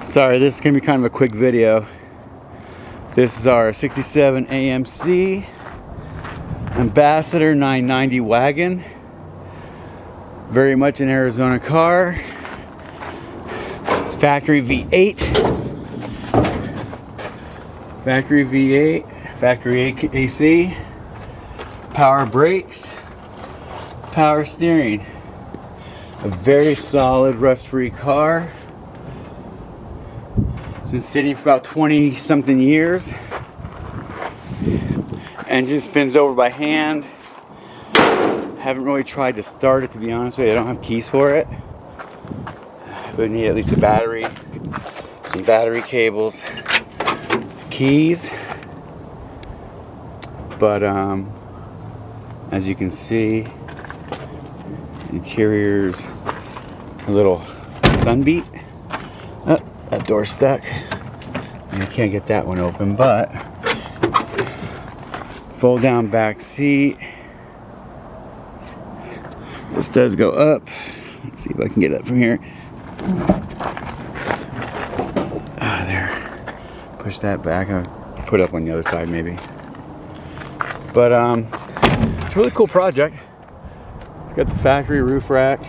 Sorry, this is going to be kind of a quick video. This is our 67 AMC Ambassador 990 wagon. Very much an Arizona car. Factory V8. Factory V8. Factory AC. Power brakes. Power steering. A very solid rust-free car. Been sitting for about 20 something years. Engine spins over by hand. Haven't really tried to start it, to be honest with you. I don't have keys for it. But need at least a battery, some battery cables, keys. But as you can see, interior's a little sunbeat. Oh, that door's stuck. I can't get that one open, but fold down back seat. This does go up. Let's see if I can get it up from here. Ah, there. Push that back. I'll put it up on the other side maybe. But it's a really cool project. It's got the factory roof rack.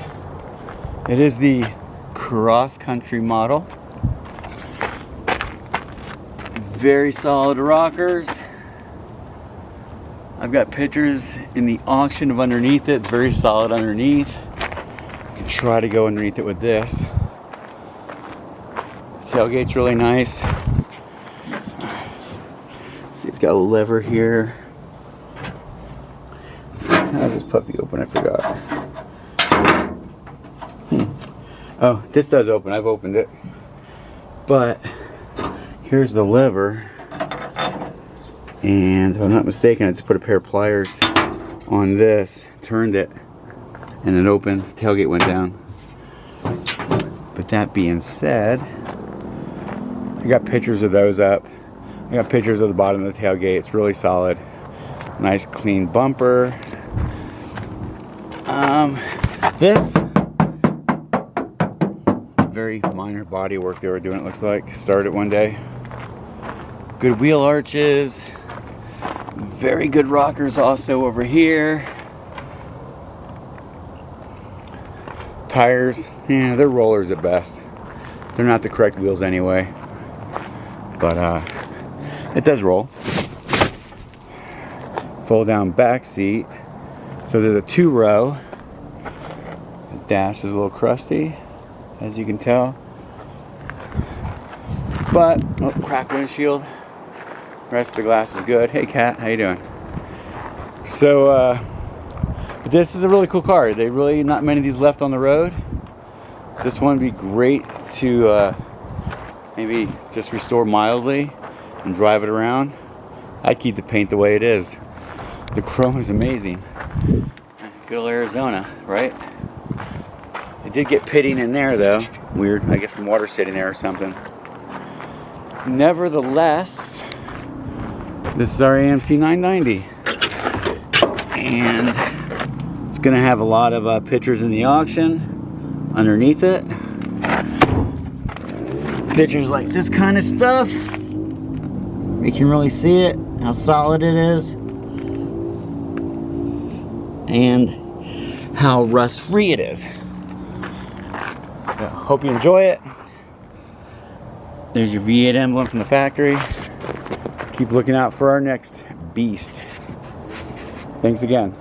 It is the cross-country model. Very solid rockers. I've got pictures in the auction of underneath it. It's very solid underneath. You can try to go underneath it with this. Tailgate's really nice. See, it's got a lever here. How's this puppy open? I forgot. Oh, this does open. I've opened it. But here's the lever. And if I'm not mistaken, I just put a pair of pliers on this, turned it, and it opened. The tailgate went down. But that being said, I got pictures of those up. I got pictures of the bottom of the tailgate. It's really solid. Nice clean bumper. This very minor body work they were doing, it looks like. Started one day. Good wheel arches. Very good rockers also over here. Tires, yeah, they're rollers at best. They're not the correct wheels anyway. But it does roll. Fold down back seat. So there's a 2-row. The dash is a little crusty, as you can tell. But, oh, cracked windshield. Rest of the glass is good. Hey cat, how you doing? So, but this is a really cool car. They really, not many of these left on the road. This one would be great to maybe just restore mildly and drive it around. I'd keep the paint the way it is. The chrome is amazing. Good old Arizona, right? It did get pitting in there though. Weird, I guess from water sitting there or something. Nevertheless, this is our AMC 990. And it's going to have a lot of pictures in the auction underneath it. Pictures like this kind of stuff. You can really see it, how solid it is. And how rust-free it is. So, hope you enjoy it. There's your V8 emblem from the factory. Keep looking out for our next beast. Thanks again.